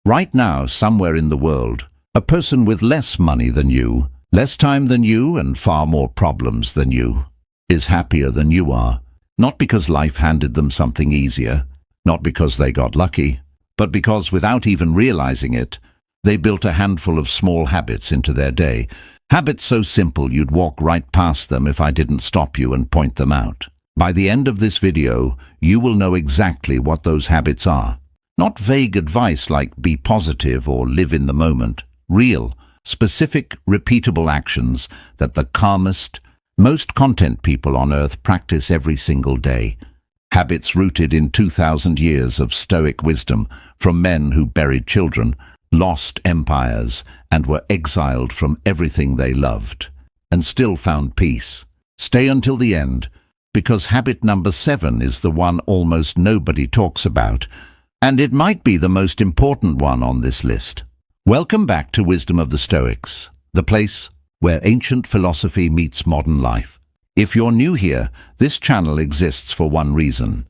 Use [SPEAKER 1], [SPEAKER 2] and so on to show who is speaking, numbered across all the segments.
[SPEAKER 1] Right now, somewhere in the world, a person with less money than you, less time than you, and far more problems than you, is happier than you are. Not because life handed them something easier, not because they got lucky, but because without even realizing it, they built a handful of small habits into their day. Habits so simple you'd walk right past them if I didn't stop you and point them out. By the end of this video, you will know exactly what those habits are. Not vague advice like be positive or live in the moment. Real, specific, repeatable actions that the calmest, most content people on earth practice every single day. Habits rooted in 2,000 years of Stoic wisdom from men who buried children, lost empires, and were exiled from everything they loved, and still found peace. Stay until the end, because habit number 7 is the one almost nobody talks about, and it might be the most important one on this list. Welcome back to Wisdom of the Stoics, the place where ancient philosophy meets modern life. If you're new here, this channel exists for one reason: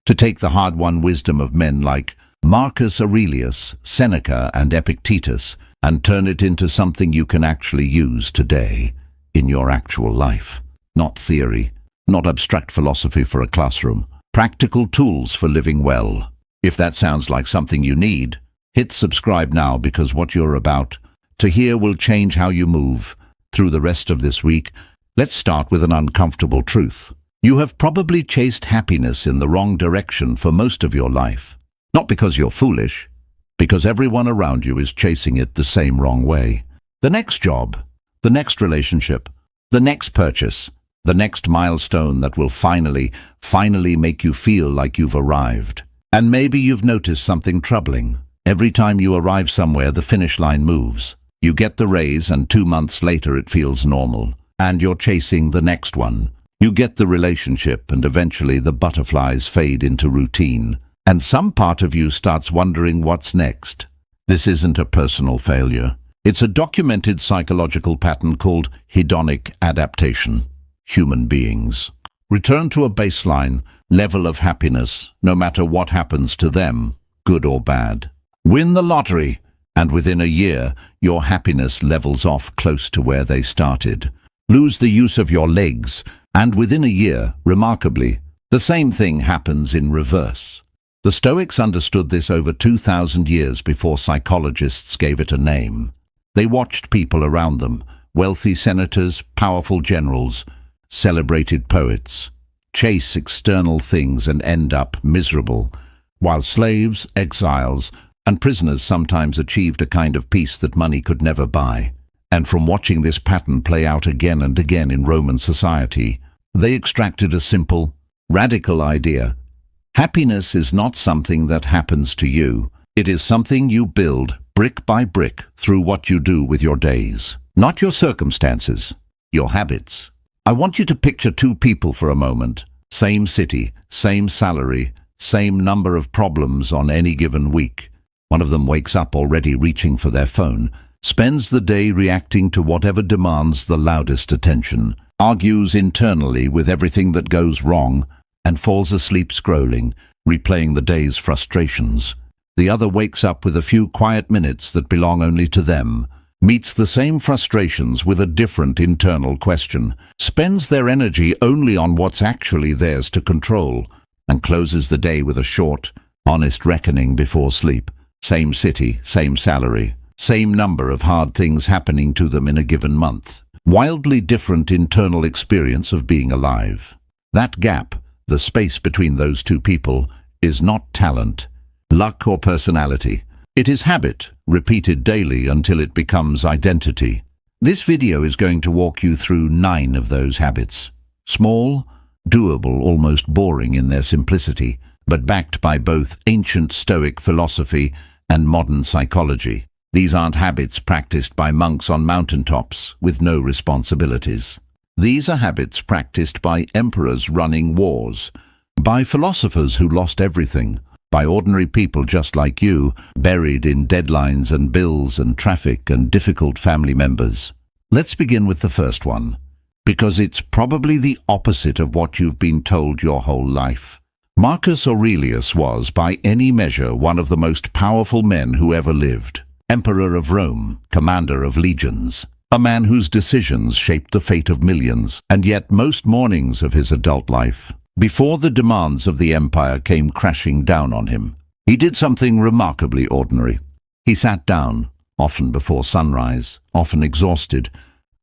[SPEAKER 1] to take the hard-won wisdom of men like Marcus Aurelius, Seneca, and Epictetus and turn it into something you can actually use today in your actual life. Not theory, not abstract philosophy for a classroom. Practical tools for living well. If that sounds like something you need, hit subscribe now, because what you're about to hear will change how you move through the rest of this week. Let's start with an uncomfortable truth. You have probably chased happiness in the wrong direction for most of your life. Not because you're foolish, because everyone around you is chasing it the same wrong way. The next job, the next relationship, the next purchase, the next milestone that will finally make you feel like you've arrived. And maybe you've noticed something troubling. Every time you arrive somewhere, the finish line moves. You get the raise, and 2 months later it feels normal, and you're chasing the next one. You get the relationship, and eventually the butterflies fade into routine. And some part of you starts wondering what's next. This isn't a personal failure. It's a documented psychological pattern called hedonic adaptation. Human beings return to a baseline level of happiness no matter what happens to them, good or bad. Win the lottery, and within a year, your happiness levels off close to where they started. Lose the use of your legs, and within a year, remarkably, the same thing happens in reverse. The Stoics understood this over 2,000 years before psychologists gave it a name. They watched people around them, wealthy senators, powerful generals, celebrated poets, chase external things and end up miserable, while slaves, exiles, and prisoners sometimes achieved a kind of peace that money could never buy. And from watching this pattern play out again and again in Roman society, they extracted a simple, radical idea. Happiness is not something that happens to you. It is something you build brick by brick through what you do with your days. Not your circumstances, your habits. I want you to picture 2 people for a moment. Same city, same salary, same number of problems on any given week. One of them wakes up already reaching for their phone, spends the day reacting to whatever demands the loudest attention, argues internally with everything that goes wrong, and falls asleep scrolling, replaying the day's frustrations. The other wakes up with a few quiet minutes that belong only to them, meets the same frustrations with a different internal question, spends their energy only on what's actually theirs to control, and closes the day with a short, honest reckoning before sleep. Same city, same salary, same number of hard things happening to them in a given month. Wildly different internal experience of being alive. That gap, the space between those 2 people, is not talent, luck, or personality. It is habit, repeated daily until it becomes identity. This video is going to walk you through 9 of those habits. Small, doable, almost boring in their simplicity, but backed by both ancient Stoic philosophy and modern psychology. These aren't habits practiced by monks on mountaintops with no responsibilities. These are habits practiced by emperors running wars, by philosophers who lost everything, by ordinary people just like you, buried in deadlines and bills and traffic and difficult family members. Let's begin with the first one, because it's probably the opposite of what you've been told your whole life. Marcus Aurelius was, by any measure, one of the most powerful men who ever lived. Emperor of Rome, commander of legions, a man whose decisions shaped the fate of millions, and yet most mornings of his adult life, before the demands of the empire came crashing down on him, he did something remarkably ordinary. He sat down, often before sunrise, often exhausted,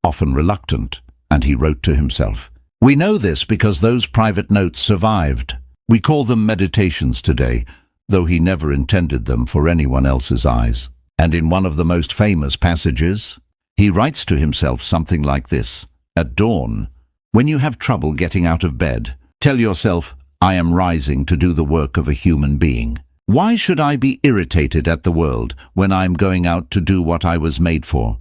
[SPEAKER 1] often reluctant, and he wrote to himself. We know this because those private notes survived. We call them meditations today, though he never intended them for anyone else's eyes. And in one of the most famous passages, he writes to himself something like this: At dawn, when you have trouble getting out of bed, tell yourself, I am rising to do the work of a human being. Why should I be irritated at the world when I am going out to do what I was made for?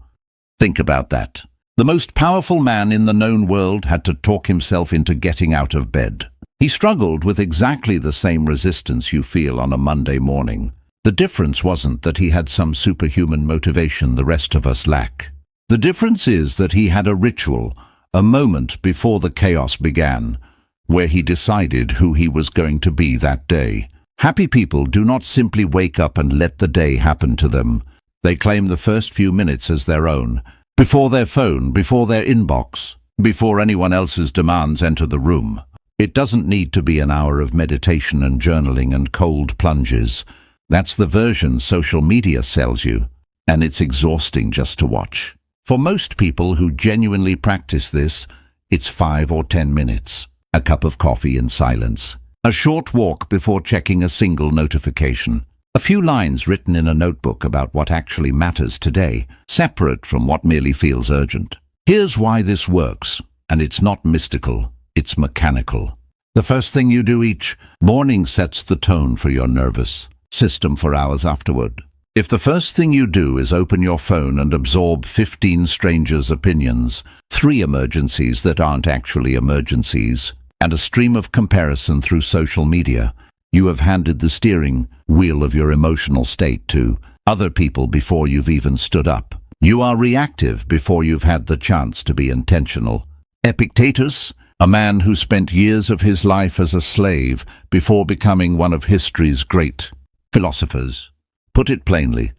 [SPEAKER 1] Think about that. The most powerful man in the known world had to talk himself into getting out of bed. He struggled with exactly the same resistance you feel on a Monday morning. The difference wasn't that he had some superhuman motivation the rest of us lack. The difference is that he had a ritual, a moment before the chaos began, where he decided who he was going to be that day. Happy people do not simply wake up and let the day happen to them. They claim the first few minutes as their own, before their phone, before their inbox, before anyone else's demands enter the room. It doesn't need to be an hour of meditation and journaling and cold plunges. That's the version social media sells you, and it's exhausting just to watch. For most people who genuinely practice this, it's 5 or 10 minutes. A cup of coffee in silence. A short walk before checking a single notification. A few lines written in a notebook about what actually matters today, separate from what merely feels urgent. Here's why this works, and it's not mystical, it's mechanical. The first thing you do each morning sets the tone for your nervous system for hours afterward. If the first thing you do is open your phone and absorb 15 strangers' opinions, 3 emergencies that aren't actually emergencies, and a stream of comparison through social media, you have handed the steering wheel of your emotional state to other people before you've even stood up. You are reactive before you've had the chance to be intentional. Epictetus, a man who spent years of his life as a slave before becoming one of history's great philosophers, put it plainly: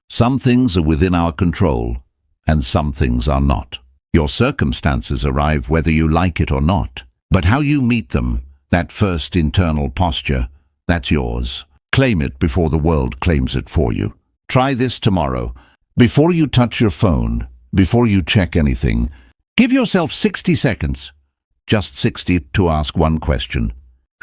[SPEAKER 1] some things are within our control, and some things are not. Your circumstances arrive whether you like it or not, but how you meet them, that first internal posture, that's yours. Claim it before the world claims it for you. Try this tomorrow. Before you touch your phone, before you check anything, give yourself 60 seconds, just 60, to ask one question.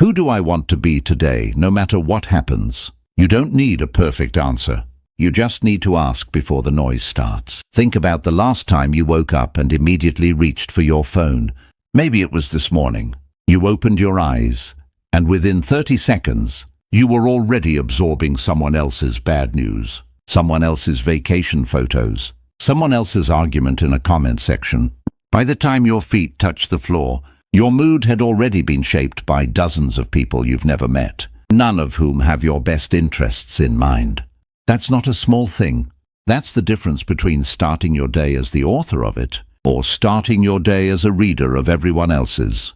[SPEAKER 1] Who do I want to be today, no matter what happens? You don't need a perfect answer. You just need to ask before the noise starts. Think about the last time you woke up and immediately reached for your phone. Maybe it was this morning. You opened your eyes, and within 30 seconds, you were already absorbing someone else's bad news, someone else's vacation photos, someone else's argument in a comment section. By the time your feet touched the floor, your mood had already been shaped by dozens of people you've never met, none of whom have your best interests in mind. That's not a small thing. That's the difference between starting your day as the author of it or starting your day as a reader of everyone else's.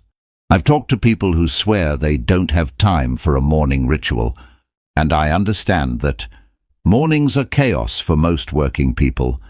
[SPEAKER 1] I've talked to people who swear they don't have time for a morning ritual, and I understand that mornings are chaos for most working people,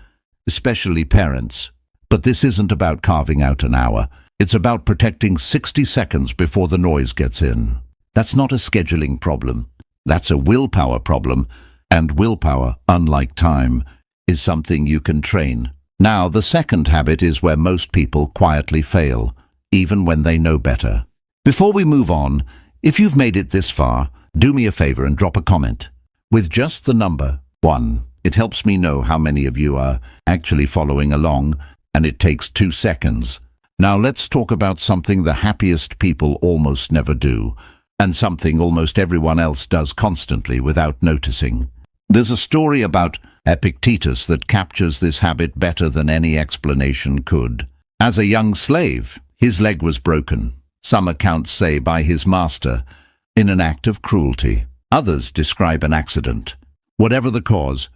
[SPEAKER 1] especially parents. But this isn't about carving out an hour. It's about protecting 60 seconds before the noise gets in. That's not a scheduling problem. That's a willpower problem, and willpower, unlike time, is something you can train. Now, the second habit is where most people quietly fail, even when they know better. Before we move on, if you've made it this far, do me a favor and drop a comment with just the number 1. It helps me know how many of you are actually following along, and it takes 2 seconds. Now let's talk about something the happiest people almost never do, and something almost everyone else does constantly without noticing. There's a story about Epictetus that captures this habit better than any explanation could. As a young slave, his leg was broken, some accounts say by his master, in an act of cruelty. Others describe an accident. Whatever the cause,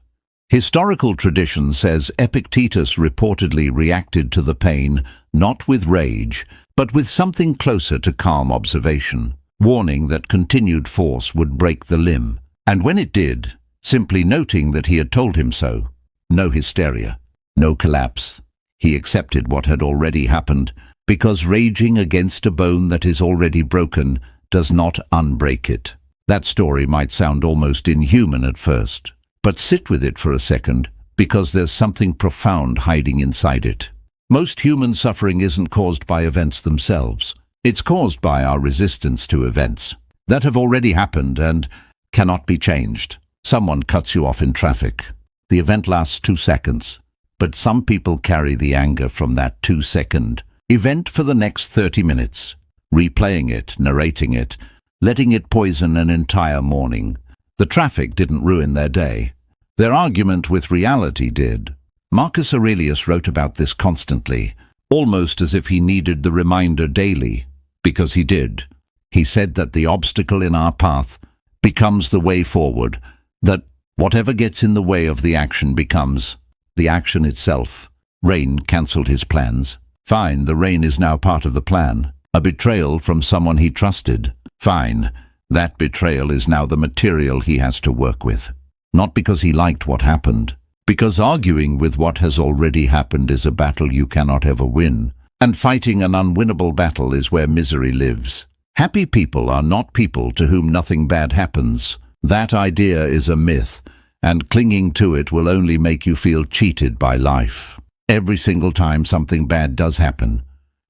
[SPEAKER 1] historical tradition says Epictetus reportedly reacted to the pain not with rage, but with something closer to calm observation. warning that continued force would break the limb. And when it did, simply noting that he had told him so. No hysteria, no collapse. He accepted what had already happened, because raging against a bone that is already broken does not unbreak it. That story might sound almost inhuman at first, but sit with it for a second, because there's something profound hiding inside it. Most human suffering isn't caused by events themselves. It's caused by our resistance to events that have already happened and cannot be changed. Someone cuts you off in traffic. The event lasts 2 seconds, but some people carry the anger from that 2-second event for the next 30 minutes, replaying it, narrating it, letting it poison an entire morning. The traffic didn't ruin their day. Their argument with reality did. Marcus Aurelius wrote about this constantly, almost as if he needed the reminder daily, because he did. He said that the obstacle in our path becomes the way forward, that whatever gets in the way of the action becomes the action itself. Rain cancelled his plans. Fine, the rain is now part of the plan. A betrayal from someone he trusted. Fine, that betrayal is now the material he has to work with. Not because he liked what happened, because arguing with what has already happened is a battle you cannot ever win, and fighting an unwinnable battle is where misery lives. Happy people are not people to whom nothing bad happens. That idea is a myth, and clinging to it will only make you feel cheated by life. Every single time something bad does happen,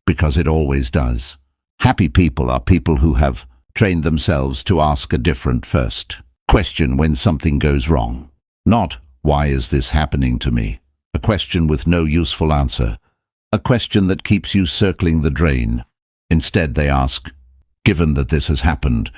[SPEAKER 1] because it always does. Happy people are people who have trained themselves to ask a different first question when something goes wrong. Not, why is this happening to me? A question with no useful answer. A question that keeps you circling the drain. Instead they ask, given that this has happened,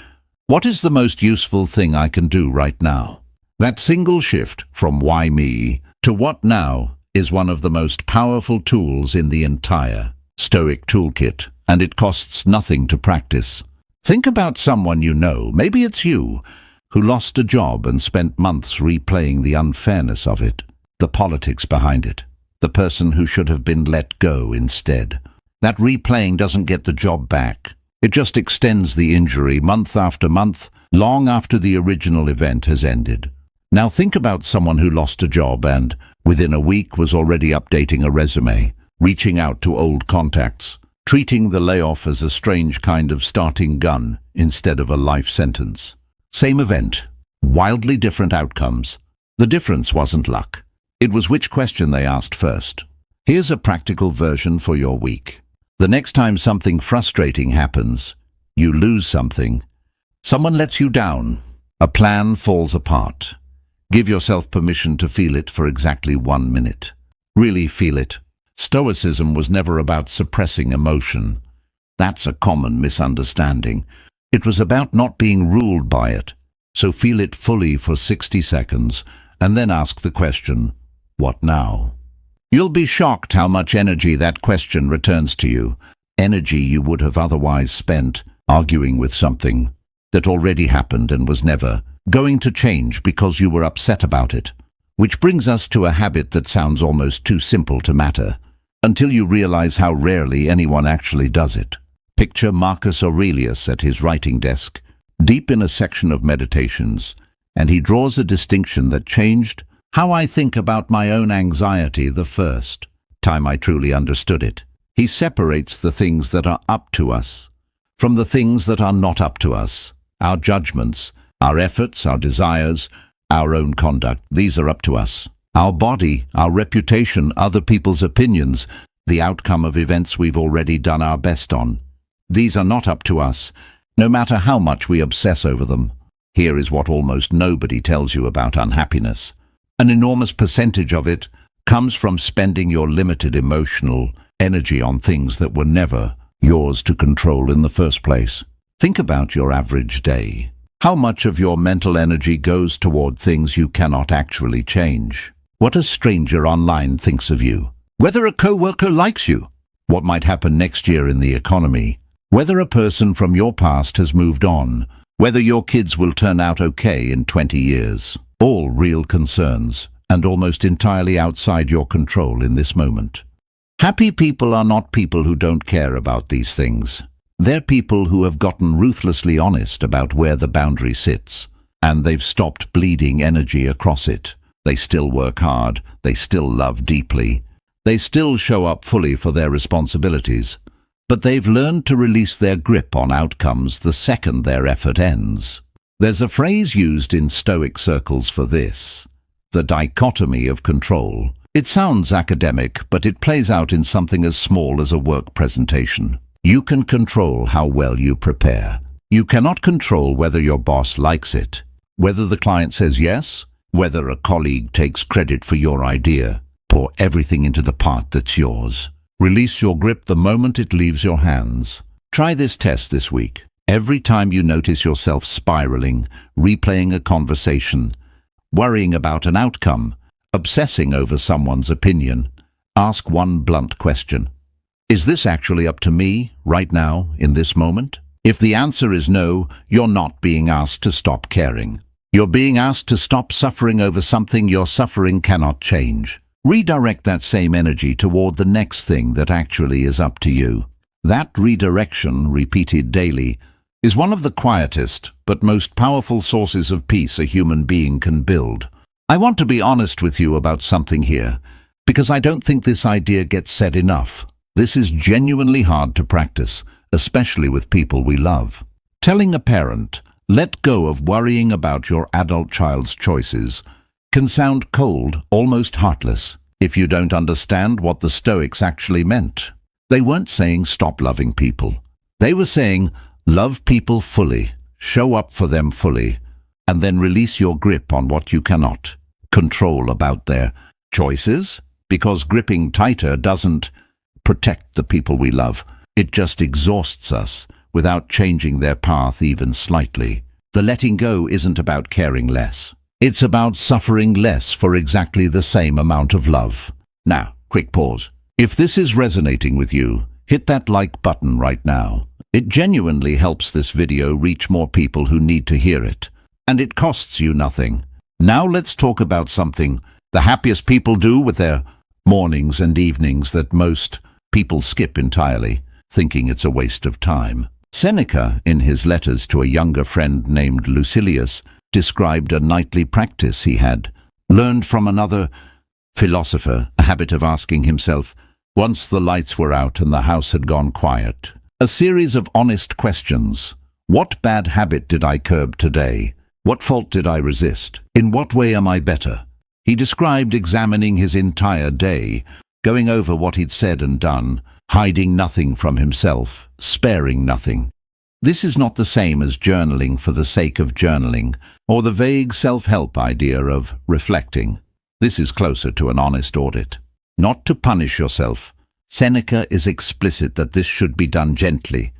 [SPEAKER 1] what is the most useful thing I can do right now? That single shift from why me to what now is one of the most powerful tools in the entire Stoic toolkit, and it costs nothing to practice. Think about someone you know, maybe it's you, who lost a job and spent months replaying the unfairness of it, the politics behind it, the person who should have been let go instead. That replaying doesn't get the job back. It just extends the injury month after month, long after the original event has ended. Now think about someone who lost a job and, within a week, was already updating a resume, reaching out to old contacts, treating the layoff as a strange kind of starting gun instead of a life sentence. Same event, wildly different outcomes. The difference wasn't luck. It was which question they asked first. Here's a practical version for your week. The next time something frustrating happens, you lose something, someone lets you down, a plan falls apart. Give yourself permission to feel it for exactly 1 minute. Really feel it. Stoicism was never about suppressing emotion. That's a common misunderstanding. It was about not being ruled by it. So feel it fully for 60 seconds, and then ask the question, what now? You'll be shocked how much energy that question returns to you. Energy you would have otherwise spent arguing with something that already happened and was never going to change because you were upset about it. Which brings us to a habit that sounds almost too simple to matter, until you realize how rarely anyone actually does it. Picture Marcus Aurelius at his writing desk, deep in a section of Meditations, and he draws a distinction that changed how I think about my own anxiety the first time I truly understood it. He separates the things that are up to us from the things that are not up to us. Our judgments, our efforts, our desires, our own conduct, these are up to us. Our body, our reputation, other people's opinions, the outcome of events we've already done our best on. These are not up to us, no matter how much we obsess over them. Here is what almost nobody tells you about unhappiness. An enormous percentage of it comes from spending your limited emotional energy on things that were never yours to control in the first place. Think about your average day. How much of your mental energy goes toward things you cannot actually change? What a stranger online thinks of you. Whether a coworker likes you. What might happen next year in the economy. Whether a person from your past has moved on. Whether your kids will turn out okay in 20 years. All real concerns, and almost entirely outside your control in this moment. Happy people are not people who don't care about these things. They're people who have gotten ruthlessly honest about where the boundary sits, and they've stopped bleeding energy across it. They still work hard, they still love deeply, they still show up fully for their responsibilities, but they've learned to release their grip on outcomes the second their effort ends. There's a phrase used in Stoic circles for this: the dichotomy of control. It sounds academic, but it plays out in something as small as a work presentation. You can control how well you prepare. You cannot control whether your boss likes it, whether the client says yes, whether a colleague takes credit for your idea. Pour everything into the part that's yours. Release your grip the moment it leaves your hands. Try this test this week. Every time you notice yourself spiraling, replaying a conversation, worrying about an outcome, obsessing over someone's opinion, ask one blunt question. Is this actually up to me, right now, in this moment? If the answer is no, you're not being asked to stop caring. You're being asked to stop suffering over something your suffering cannot change. Redirect that same energy toward the next thing that actually is up to you. That redirection, repeated daily, is one of the quietest but most powerful sources of peace a human being can build. I want to be honest with you about something here, because I don't think this idea gets said enough. This is genuinely hard to practice, especially with people we love. Telling a parent, let go of worrying about your adult child's choices, can sound cold, almost heartless, if you don't understand what the Stoics actually meant. They weren't saying stop loving people. They were saying love people fully, show up for them fully, and then release your grip on what you cannot control about their choices, because gripping tighter doesn't protect the people we love. It just exhausts us without changing their path even slightly. The letting go isn't about caring less. It's about suffering less for exactly the same amount of love. Now, quick pause. If this is resonating with you, hit that like button right now. It genuinely helps this video reach more people who need to hear it. And it costs you nothing. Now let's talk about something the happiest people do with their mornings and evenings that most people skip entirely, thinking it's a waste of time. Seneca, in his letters to a younger friend named Lucilius, described a nightly practice he had learned from another philosopher, a habit of asking himself, once the lights were out and the house had gone quiet, a series of honest questions. What bad habit did I curb today? What fault did I resist? In what way am I better? He described examining his entire day, going over what he'd said and done, hiding nothing from himself, sparing nothing. This is not the same as journaling for the sake of journaling, or the vague self-help idea of reflecting. This is closer to an honest audit. Not to punish yourself. Seneca is explicit that this should be done gently,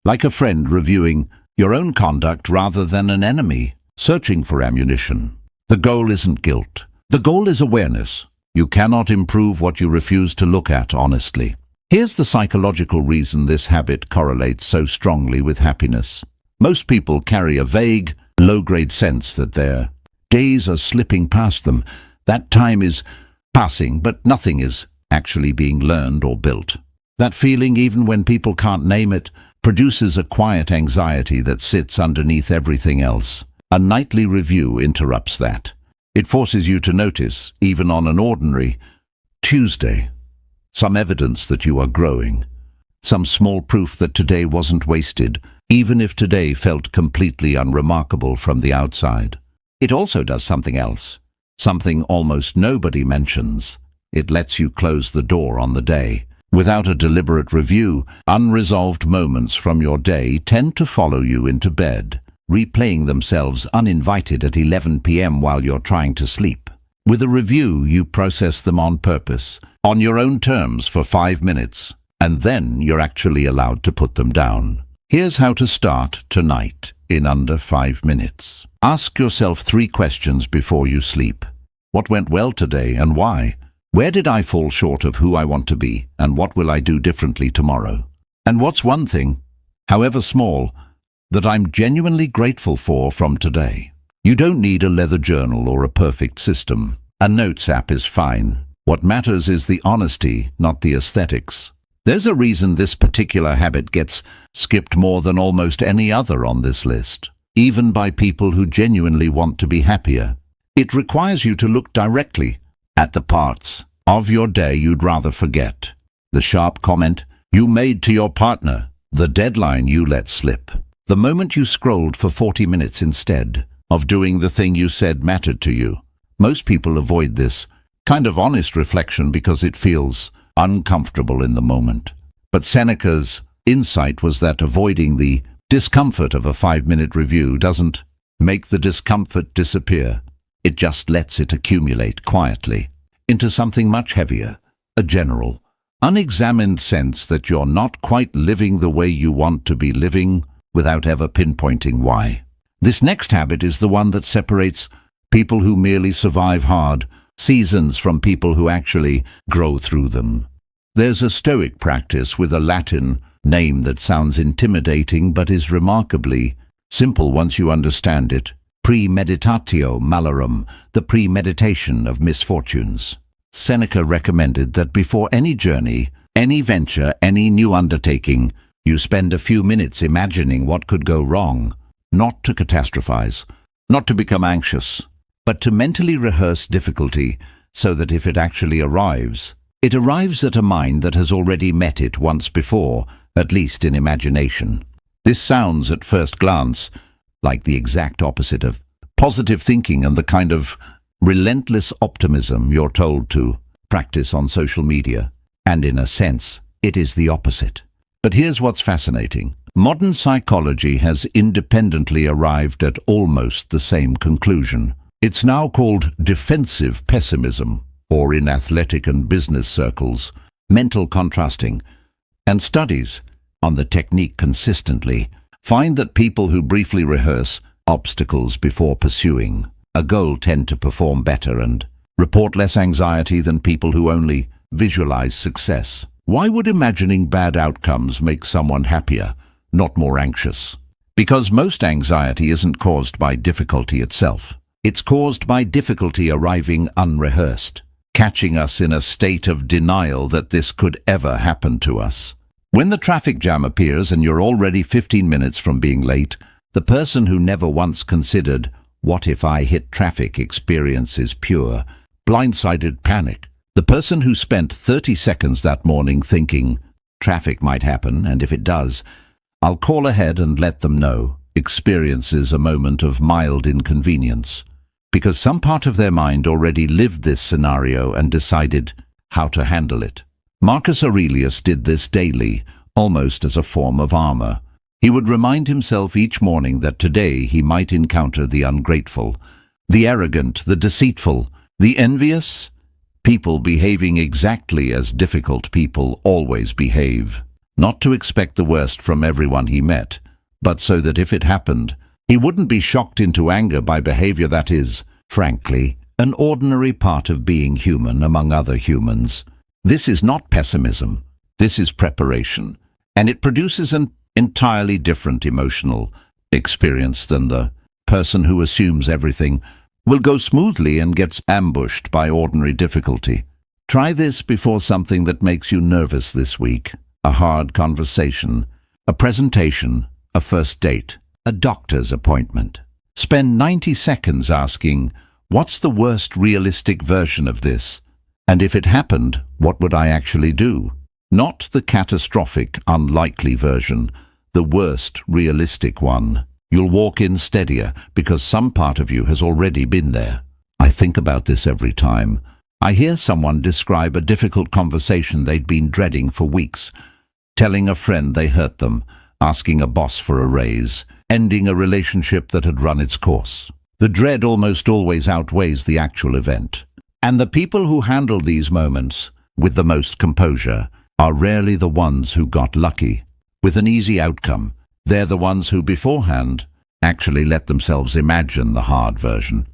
[SPEAKER 1] like a friend reviewing your own conduct rather than an enemy searching for ammunition. The goal isn't guilt. The goal is awareness. You cannot improve what you refuse to look at honestly. Here's the psychological reason this habit correlates so strongly with happiness. Most people carry a vague, low-grade sense that their days are slipping past them. That time is passing, but nothing is actually being learned or built. That feeling, even when people can't name it, produces a quiet anxiety that sits underneath everything else. A nightly review interrupts that. It forces you to notice, even on an ordinary Tuesday, some evidence that you are growing, some small proof that today wasn't wasted, even if today felt completely unremarkable from the outside. It also does something else, something almost nobody mentions. It lets you close the door on the day. Without a deliberate review, unresolved moments from your day tend to follow you into bed, replaying themselves uninvited at 11 p.m. while you're trying to sleep. With a review, you process them on purpose, on your own terms for 5 minutes, and then you're actually allowed to put them down. Here's how to start tonight in under 5 minutes. Ask yourself 3 questions before you sleep. What went well today and why? Where did I fall short of who I want to be, and what will I do differently tomorrow? And what's one thing, however small, that I'm genuinely grateful for from today? You don't need a leather journal or a perfect system. A notes app is fine. What matters is the honesty, not the aesthetics. There's a reason this particular habit gets skipped more than almost any other on this list, even by people who genuinely want to be happier. It requires you to look directly at the parts of your day you'd rather forget. The sharp comment you made to your partner, the deadline you let slip, the moment you scrolled for 40 minutes instead of doing the thing you said mattered to you. Most people avoid this kind of honest reflection because it feels uncomfortable in the moment. But Seneca's insight was that avoiding the discomfort of a 5-minute review doesn't make the discomfort disappear. It just lets it accumulate quietly into something much heavier, a general, unexamined sense that you're not quite living the way you want to be living without ever pinpointing why. This next habit is the one that separates people who merely survive hard seasons from people who actually grow through them. There's a Stoic practice with a Latin name that sounds intimidating but is remarkably simple once you understand it. Premeditatio malorum, the premeditation of misfortunes. Seneca recommended that before any journey, any venture, any new undertaking, you spend a few minutes imagining what could go wrong, not to catastrophize, not to become anxious, but to mentally rehearse difficulty so that if it actually arrives, it arrives at a mind that has already met it once before, at least in imagination. This sounds at first glance like the exact opposite of positive thinking and the kind of relentless optimism you're told to practice on social media. And in a sense, it is the opposite. But here's what's fascinating. Modern psychology has independently arrived at almost the same conclusion. It's now called defensive pessimism, or in athletic and business circles, mental contrasting. And studies on the technique consistently find that people who briefly rehearse obstacles before pursuing a goal tend to perform better and report less anxiety than people who only visualize success. Why would imagining bad outcomes make someone happier, not more anxious? Because most anxiety isn't caused by difficulty itself. It's caused by difficulty arriving unrehearsed, catching us in a state of denial that this could ever happen to us. When the traffic jam appears and you're already 15 minutes from being late, the person who never once considered, "What if I hit traffic?" experiences pure, blindsided panic. The person who spent 30 seconds that morning thinking, "Traffic might happen, and if it does, I'll call ahead and let them know," experiences a moment of mild inconvenience, because some part of their mind already lived this scenario and decided how to handle it. Marcus Aurelius did this daily, almost as a form of armor. He would remind himself each morning that today he might encounter the ungrateful, the arrogant, the deceitful, the envious, people behaving exactly as difficult people always behave. Not to expect the worst from everyone he met, but so that if it happened, he wouldn't be shocked into anger by behavior that is, frankly, an ordinary part of being human among other humans. This is not pessimism. This is preparation, and it produces an entirely different emotional experience than the person who assumes everything will go smoothly and gets ambushed by ordinary difficulty. Try this before something that makes you nervous this week. A hard conversation, a presentation, a first date, a doctor's appointment. Spend 90 seconds asking, what's the worst realistic version of this? And if it happened, what would I actually do? Not the catastrophic, unlikely version, the worst realistic one. You'll walk in steadier because some part of you has already been there. I think about this every time I hear someone describe a difficult conversation they'd been dreading for weeks, telling a friend they hurt them, asking a boss for a raise, ending a relationship that had run its course. The dread almost always outweighs the actual event. And the people who handle these moments with the most composure are rarely the ones who got lucky with an easy outcome. They're the ones who beforehand actually let themselves imagine the hard version,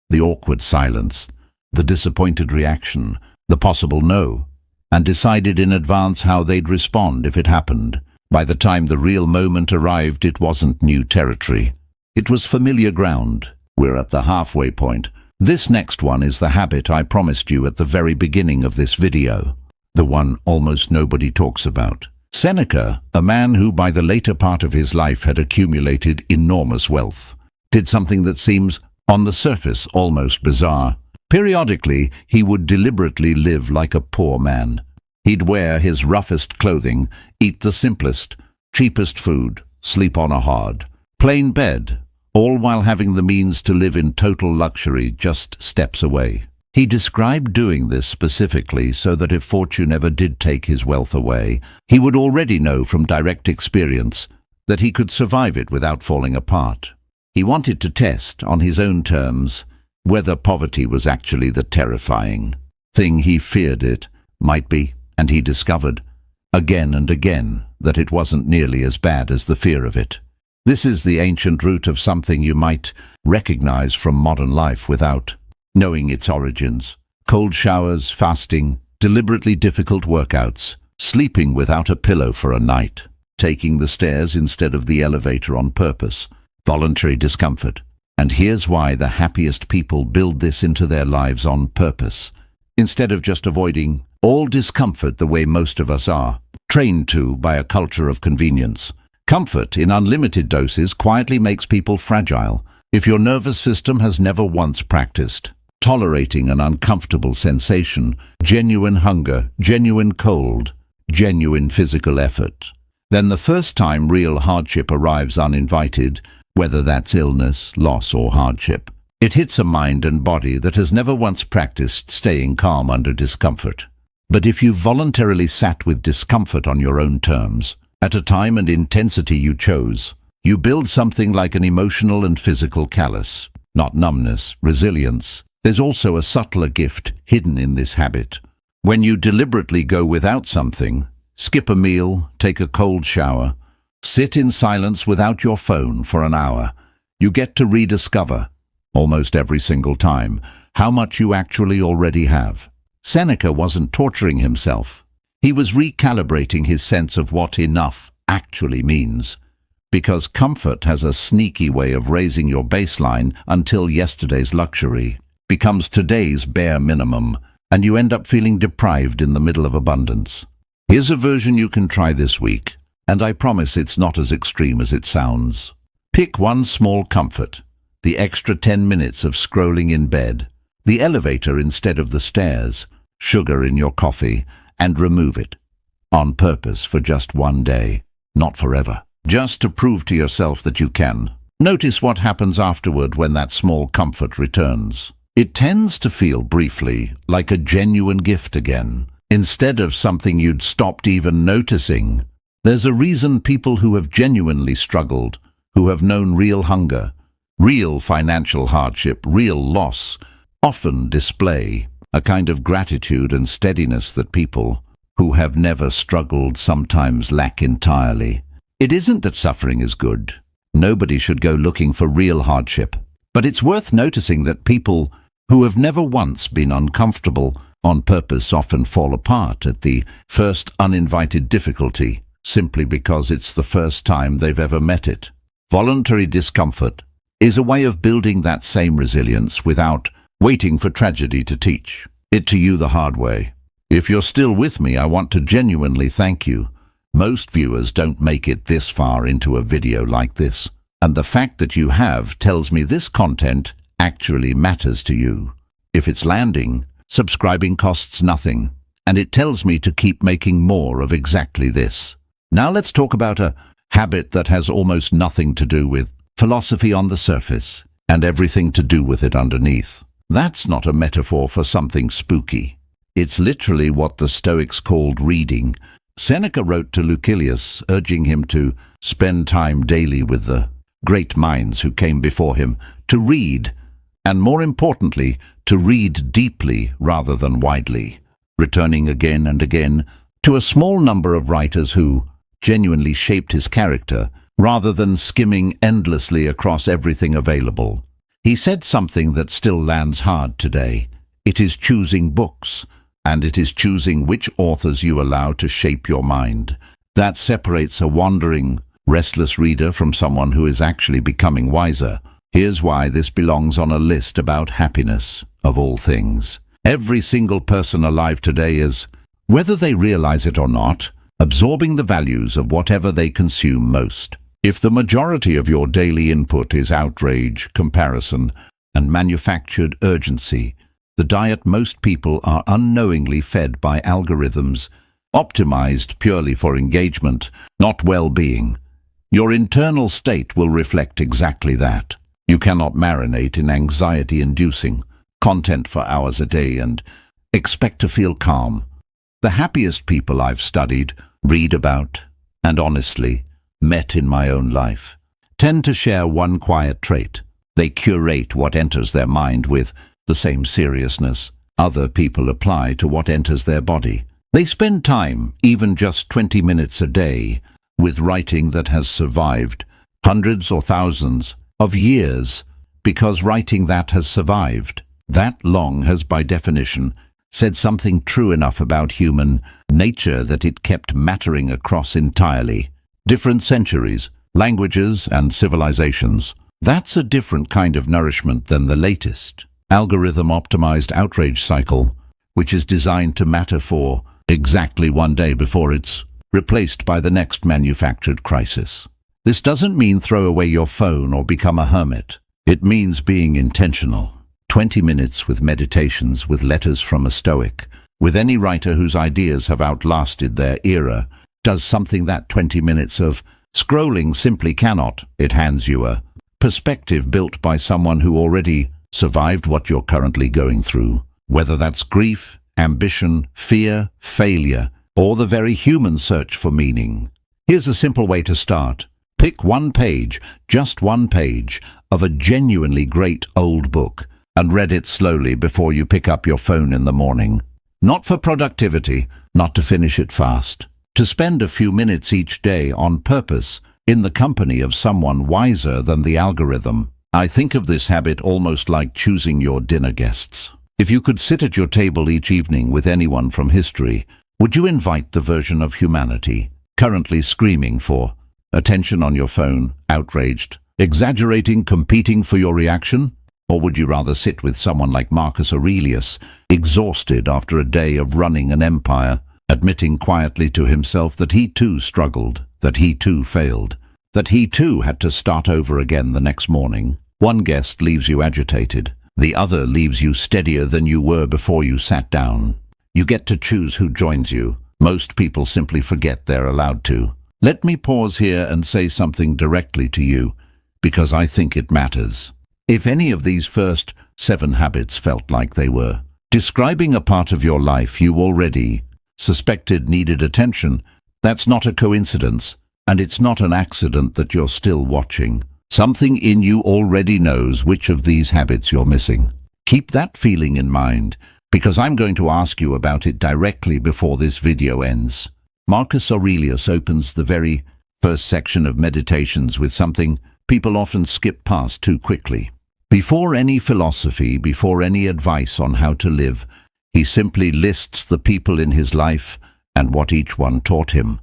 [SPEAKER 1] the awkward silence, the disappointed reaction, the possible no, and decided in advance how they'd respond if it happened. By the time the real moment arrived, it wasn't new territory. It was familiar ground. We're at the halfway point. This next one is the habit I promised you at the very beginning of this video. the one almost nobody talks about. Seneca, a man who by the later part of his life had accumulated enormous wealth, did something that seems, on the surface, almost bizarre. Periodically, he would deliberately live like a poor man. He'd wear his roughest clothing, eat the simplest, cheapest food, sleep on a hard, plain bed, all while having the means to live in total luxury just steps away. He described doing this specifically so that if fortune ever did take his wealth away, he would already know from direct experience that he could survive it without falling apart. He wanted to test, on his own terms, whether poverty was actually the terrifying thing he feared it might be, and he discovered, again and again, that it wasn't nearly as bad as the fear of it. This is the ancient root of something you might recognize from modern life without knowing its origins. Cold showers, fasting, deliberately difficult workouts, sleeping without a pillow for a night, taking the stairs instead of the elevator on purpose, voluntary discomfort. And here's why the happiest people build this into their lives on purpose, instead of just avoiding all discomfort the way most of us are, trained to by a culture of convenience. Comfort in unlimited doses quietly makes people fragile. If your nervous system has never once practiced tolerating an uncomfortable sensation, genuine hunger, genuine cold, genuine physical effort, then the first time real hardship arrives uninvited, whether that's illness, loss, or hardship, it hits a mind and body that has never once practiced staying calm under discomfort. But if you voluntarily sat with discomfort on your own terms, at a time and intensity you chose, you build something like an emotional and physical callus, not numbness, resilience. There's also a subtler gift hidden in this habit. When you deliberately go without something, skip a meal, take a cold shower, sit in silence without your phone for an hour, you get to rediscover, almost every single time, how much you actually already have. Seneca wasn't torturing himself. He was recalibrating his sense of what enough actually means, because comfort has a sneaky way of raising your baseline until yesterday's luxury becomes today's bare minimum, and you end up feeling deprived in the middle of abundance. Here's a version you can try this week, and I promise it's not as extreme as it sounds. Pick one small comfort, the extra 10 minutes of scrolling in bed, the elevator instead of the stairs, sugar in your coffee, and remove it, on purpose for just one day, not forever, just to prove to yourself that you can. Notice what happens afterward when that small comfort returns. It tends to feel briefly like a genuine gift again, instead of something you'd stopped even noticing. There's a reason people who have genuinely struggled, who have known real hunger, real financial hardship, real loss, often display a kind of gratitude and steadiness that people who have never struggled sometimes lack entirely. It isn't that suffering is good. Nobody should go looking for real hardship. But it's worth noticing that people who have never once been uncomfortable on purpose often fall apart at the first uninvited difficulty, simply because it's the first time they've ever met it. Voluntary discomfort is a way of building that same resilience without waiting for tragedy to teach it to you the hard way. If you're still with me, I want to genuinely thank you. Most viewers don't make it this far into a video like this, and the fact that you have tells me this content actually matters to you. If it's landing, subscribing costs nothing, and it tells me to keep making more of exactly this. Now let's talk about a habit that has almost nothing to do with philosophy on the surface, and everything to do with it underneath. That's not a metaphor for something spooky. It's literally what the Stoics called reading. Seneca wrote to Lucilius, urging him to spend time daily with the great minds who came before him, to read, and more importantly, to read deeply rather than widely, returning again and again to a small number of writers who genuinely shaped his character, rather than skimming endlessly across everything available. He said something that still lands hard today. It is choosing books, and it is choosing which authors you allow to shape your mind. That separates a wandering, restless reader from someone who is actually becoming wiser. Here's why this belongs on a list about happiness, of all things. Every single person alive today is whether they realize it or not, absorbing the values of whatever they consume most. If the majority of your daily input is outrage, comparison, and manufactured urgency, the diet most people are unknowingly fed by algorithms, optimized purely for engagement, not well-being. Your internal state will reflect exactly that. You cannot marinate in anxiety-inducing content for hours a day and expect to feel calm. The happiest people I've studied, read about, and honestly met in my own life tend to share one quiet trait. They curate what enters their mind with the same seriousness other people apply to what enters their body. They spend time, even just 20 minutes a day, with writing that has survived hundreds or thousands of years, because writing that has survived that long has by definition said something true enough about human nature that it kept mattering across entirely different centuries, languages, and civilizations. That's a different kind of nourishment than the latest algorithm-optimized outrage cycle, which is designed to matter for exactly one day before it's replaced by the next manufactured crisis. This doesn't mean throw away your phone or become a hermit. It means being intentional. 20 minutes with meditations, with letters from a Stoic, with any writer whose ideas have outlasted their era, does something that 20 minutes of scrolling simply cannot. It hands you a perspective built by someone who already survived what you're currently going through, whether that's grief, ambition, fear, failure, or the very human search for meaning. Here's a simple way to start. Pick one page, just one page, of a genuinely great old book, and read it slowly before you pick up your phone in the morning. Not for productivity, not to finish it fast. To spend a few minutes each day on purpose, in the company of someone wiser than the algorithm. I think of this habit almost like choosing your dinner guests. If you could sit at your table each evening with anyone from history, would you invite the version of humanity currently screaming for attention on your phone, outraged, exaggerating, competing for your reaction? Or would you rather sit with someone like Marcus Aurelius, exhausted after a day of running an empire, admitting quietly to himself that he too struggled, that he too failed, that he too had to start over again the next morning? One guest leaves you agitated. The other leaves you steadier than you were before you sat down. You get to choose who joins you. Most people simply forget they're allowed to. Let me pause here and say something directly to you, because I think it matters. If any of these first 7 habits felt like they were describing a part of your life you already suspected needed attention, that's not a coincidence, and it's not an accident that you're still watching. Something in you already knows which of these habits you're missing. Keep that feeling in mind, because I'm going to ask you about it directly before this video ends. Marcus Aurelius opens the very first section of Meditations with something people often skip past too quickly. Before any philosophy, before any advice on how to live, he simply lists the people in his life and what each one taught him.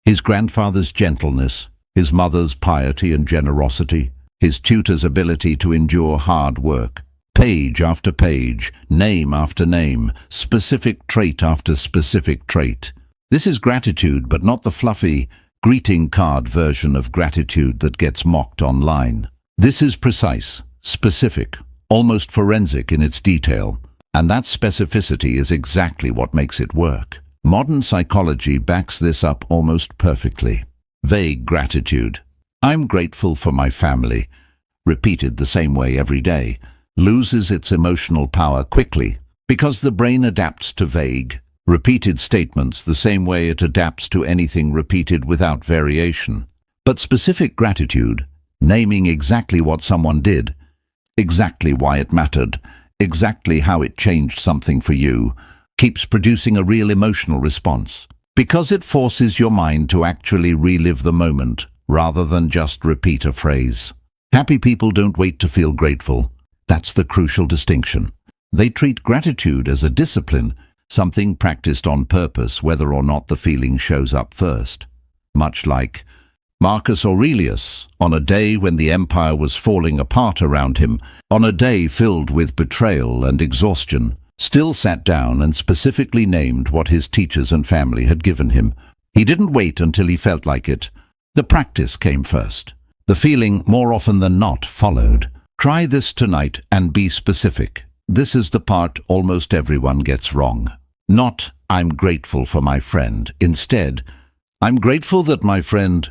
[SPEAKER 1] His grandfather's gentleness, his mother's piety and generosity, his tutor's ability to endure hard work. Page after page, name after name, specific trait after specific trait. This is gratitude, but not the fluffy greeting card version of gratitude that gets mocked online. This is precise, specific, almost forensic in its detail, and that specificity is exactly what makes it work. Modern psychology backs this up almost perfectly. Vague gratitude. I'm grateful for my family, repeated the same way every day, loses its emotional power quickly because the brain adapts to vague, repeated statements the same way it adapts to anything repeated without variation. But specific gratitude, naming exactly what someone did, exactly why it mattered, exactly how it changed something for you, keeps producing a real emotional response, because it forces your mind to actually relive the moment rather than just repeat a phrase. Happy people don't wait to feel grateful. That's the crucial distinction. They treat gratitude as a discipline, something practiced on purpose whether or not the feeling shows up first. Much like Marcus Aurelius, on a day when the empire was falling apart around him, on a day filled with betrayal and exhaustion, still sat down and specifically named what his teachers and family had given him. He didn't wait until he felt like it. The practice came first. The feeling, more often than not, followed. Try this tonight and be specific. This is the part almost everyone gets wrong. Not, I'm grateful for my friend. Instead, I'm grateful that my friend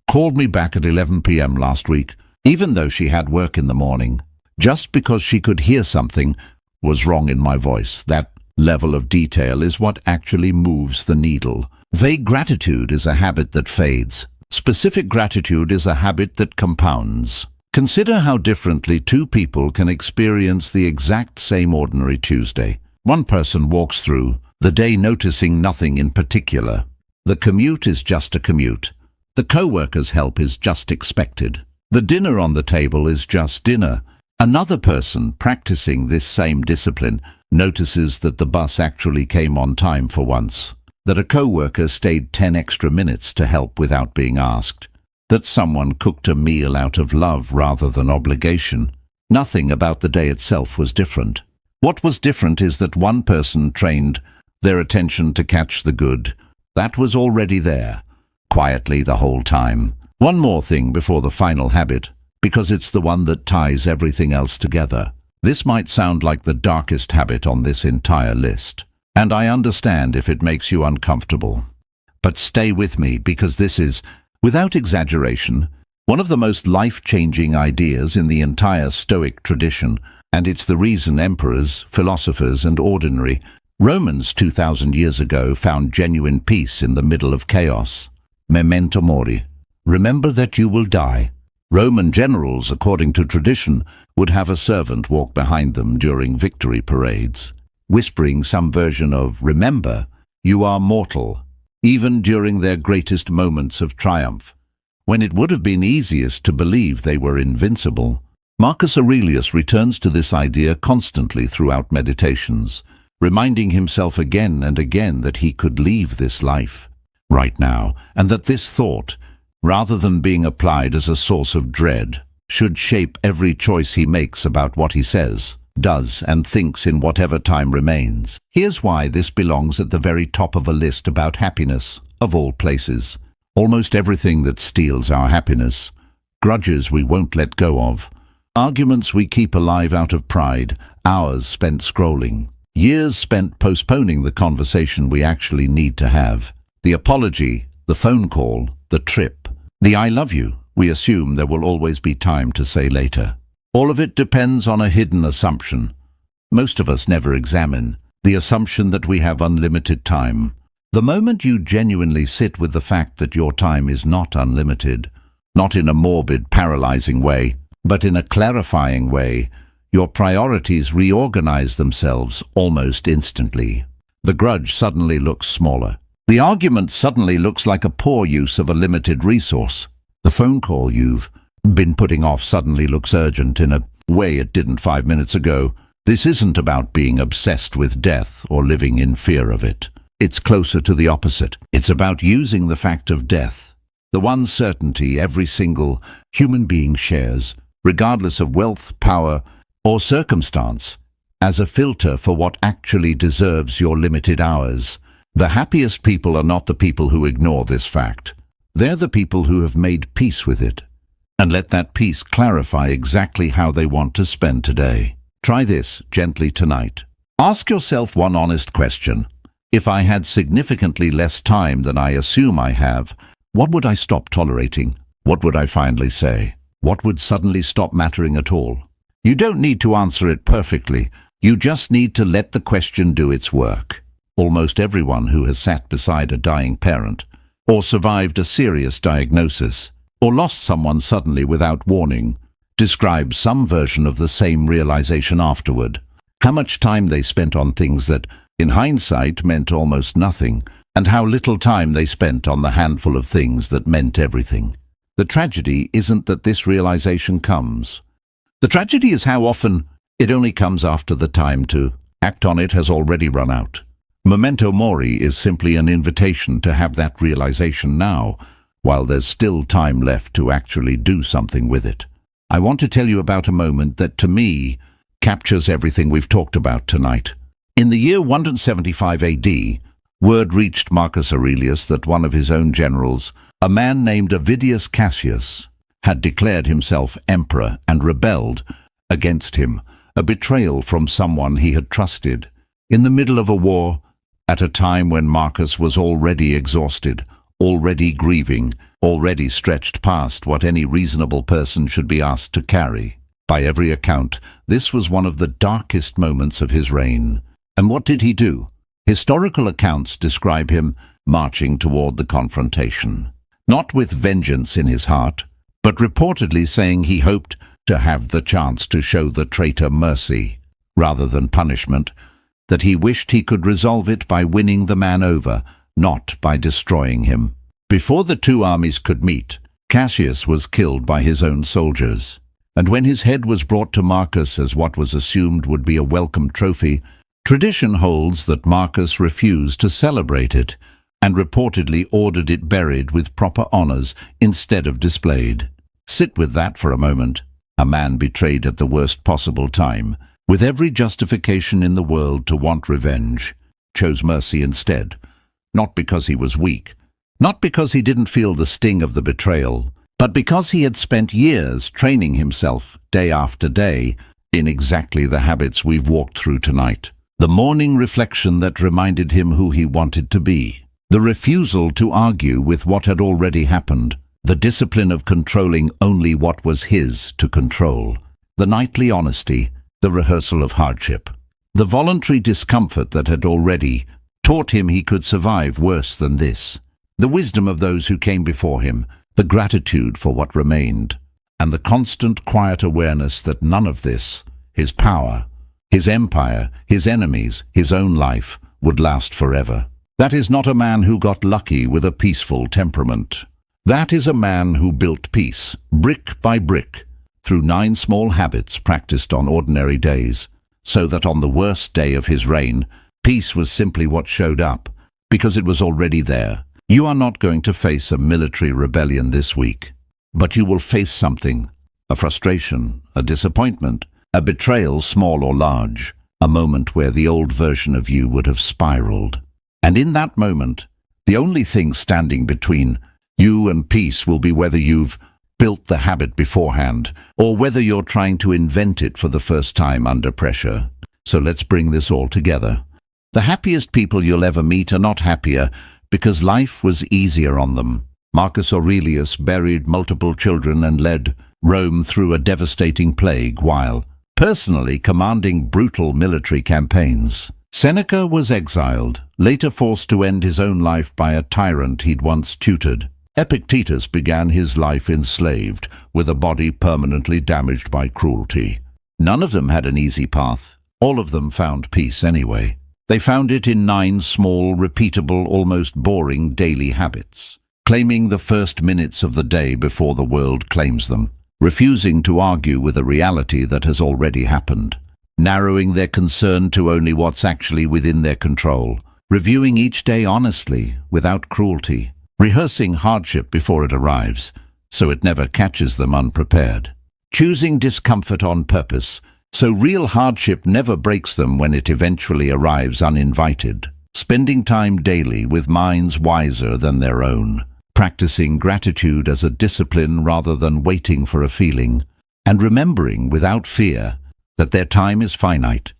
[SPEAKER 1] called me back at 11 p.m. last week, even though she had work in the morning, just because she could hear something was wrong in my voice. That level of detail is what actually moves the needle. Vague gratitude is a habit that fades. Specific gratitude is a habit that compounds. Consider how differently two people can experience the exact same ordinary Tuesday. One person walks through the day noticing nothing in particular. The commute is just a commute. The co-worker's help is just expected. The dinner on the table is just dinner. Another person practicing this same discipline notices that the bus actually came on time for once, that a co-worker stayed 10 extra minutes to help without being asked, that someone cooked a meal out of love rather than obligation. Nothing about the day itself was different. What was different is that one person trained their attention to catch the good. That was already there, quietly the whole time. One more thing before the final habit, because it's the one that ties everything else together. This might sound like the darkest habit on this entire list, and I understand if it makes you uncomfortable. But stay with me, because this is, without exaggeration, one of the most life-changing ideas in the entire Stoic tradition, and it's the reason emperors, philosophers, and ordinary Romans 2,000 years ago found genuine peace in the middle of chaos. Memento mori. Remember that you will die. Roman generals, according to tradition, would have a servant walk behind them during victory parades, whispering some version of, "Remember, you are mortal," even during their greatest moments of triumph, when it would have been easiest to believe they were invincible. Marcus Aurelius returns to this idea constantly throughout meditations, reminding himself again and again that he could leave this life right now, and that this thought, rather than being applied as a source of dread, should shape every choice he makes about what he says, does, and thinks in whatever time remains. Here's why this belongs at the very top of a list about happiness, of all places. Almost everything that steals our happiness, grudges we won't let go of, arguments we keep alive out of pride, hours spent scrolling, years spent postponing the conversation we actually need to have, the apology, the phone call, the trip, the "I love you" we assume there will always be time to say later. All of it depends on a hidden assumption most of us never examine, the assumption that we have unlimited time. The moment you genuinely sit with the fact that your time is not unlimited, not in a morbid, paralyzing way, but in a clarifying way, your priorities reorganize themselves almost instantly. The grudge suddenly looks smaller. The argument suddenly looks like a poor use of a limited resource. The phone call you've been putting off suddenly looks urgent in a way it didn't 5 minutes ago. This isn't about being obsessed with death or living in fear of it. It's closer to the opposite. It's about using the fact of death, the one certainty every single human being shares, regardless of wealth, power, or circumstance, as a filter for what actually deserves your limited hours. The happiest people are not the people who ignore this fact. They're the people who have made peace with it, and let that peace clarify exactly how they want to spend today. Try this gently tonight. Ask yourself one honest question. If I had significantly less time than I assume I have, what would I stop tolerating? What would I finally say? What would suddenly stop mattering at all? You don't need to answer it perfectly. You just need to let the question do its work. Almost everyone who has sat beside a dying parent, or survived a serious diagnosis, or lost someone suddenly without warning, describes some version of the same realization afterward. How much time they spent on things that, in hindsight, meant almost nothing, and how little time they spent on the handful of things that meant everything. The tragedy isn't that this realization comes. The tragedy is how often it only comes after the time to act on it has already run out. Memento mori is simply an invitation to have that realization now, while there's still time left to actually do something with it. I want to tell you about a moment that, to me, captures everything we've talked about tonight. In the year 175 AD, word reached Marcus Aurelius that one of his own generals, a man named Avidius Cassius, had declared himself emperor and rebelled against him, a betrayal from someone he had trusted. In the middle of a war, at a time when Marcus was already exhausted, already grieving, already stretched past what any reasonable person should be asked to carry. By every account, this was one of the darkest moments of his reign. And what did he do? Historical accounts describe him marching toward the confrontation, not with vengeance in his heart, but reportedly saying he hoped to have the chance to show the traitor mercy, rather than punishment, that he wished he could resolve it by winning the man over, not by destroying him. Before the two armies could meet, Cassius was killed by his own soldiers, and when his head was brought to Marcus as what was assumed would be a welcome trophy, tradition holds that Marcus refused to celebrate it, and reportedly ordered it buried with proper honors instead of displayed. Sit with that for a moment. A man betrayed at the worst possible time, with every justification in the world to want revenge, chose mercy instead, not because he was weak, not because he didn't feel the sting of the betrayal, but because he had spent years training himself, day after day, in exactly the habits we've walked through tonight. The morning reflection that reminded him who he wanted to be. The refusal to argue with what had already happened. The discipline of controlling only what was his to control. The nightly honesty. The rehearsal of hardship. The voluntary discomfort that had already taught him he could survive worse than this. The wisdom of those who came before him. The gratitude for what remained. And the constant quiet awareness that none of this, his power, his empire, his enemies, his own life, would last forever. That is not a man who got lucky with a peaceful temperament. That is a man who built peace, brick by brick, through 9 small habits practiced on ordinary days, so that on the worst day of his reign, peace was simply what showed up, because it was already there. You are not going to face a military rebellion this week, but you will face something, a frustration, a disappointment, a betrayal small or large, a moment where the old version of you would have spiraled. And in that moment, the only thing standing between you and peace will be whether you've built the habit beforehand, or whether you're trying to invent it for the first time under pressure. So let's bring this all together. The happiest people you'll ever meet are not happier because life was easier on them. Marcus Aurelius buried multiple children and led Rome through a devastating plague while personally commanding brutal military campaigns. Seneca was exiled, later forced to end his own life by a tyrant he'd once tutored. Epictetus began his life enslaved, with a body permanently damaged by cruelty. None of them had an easy path. All of them found peace anyway. They found it in 9 small, repeatable, almost boring daily habits, claiming the first minutes of the day before the world claims them, refusing to argue with a reality that has already happened, narrowing their concern to only what's actually within their control, reviewing each day honestly, without cruelty, rehearsing hardship before it arrives, so it never catches them unprepared, choosing discomfort on purpose, so real hardship never breaks them when it eventually arrives uninvited, spending time daily with minds wiser than their own, practicing gratitude as a discipline rather than waiting for a feeling, and remembering without fear that their time is finite,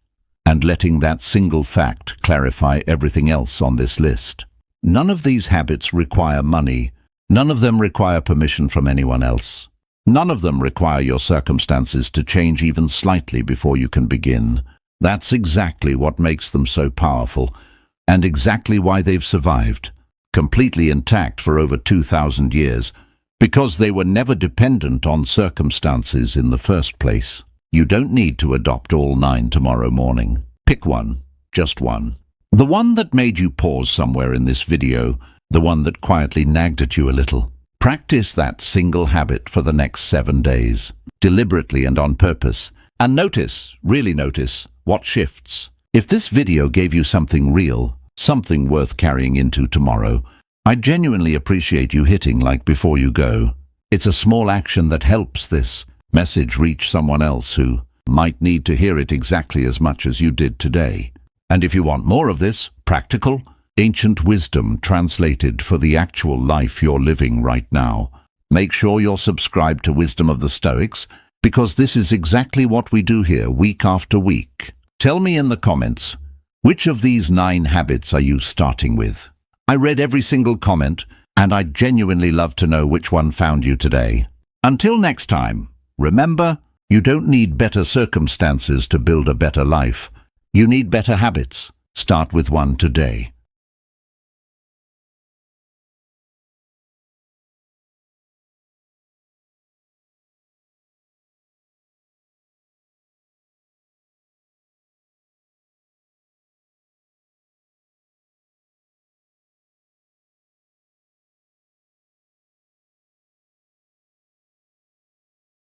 [SPEAKER 1] and letting that single fact clarify everything else on this list. None of these habits require money. None of them require permission from anyone else. None of them require your circumstances to change even slightly before you can begin. That's exactly what makes them so powerful, and exactly why they've survived, completely intact for over 2,000 years, because they were never dependent on circumstances in the first place. You don't need to adopt all 9 tomorrow morning. Pick one, just one. The one that made you pause somewhere in this video, the one that quietly nagged at you a little. Practice that single habit for the next 7 days, deliberately and on purpose, and notice, really notice, what shifts. If this video gave you something real, something worth carrying into tomorrow, I genuinely appreciate you hitting like before you go. It's a small action that helps this message reach someone else who might need to hear it exactly as much as you did today. And if you want more of this, practical, ancient wisdom translated for the actual life you're living right now, make sure you're subscribed to Wisdom of the Stoics, because this is exactly what we do here week after week. Tell me in the comments, which of these 9 habits are you starting with? I read every single comment, and I'd genuinely love to know which one found you today. Until next time, remember, you don't need better circumstances to build a better life. You need better habits. Start with one today.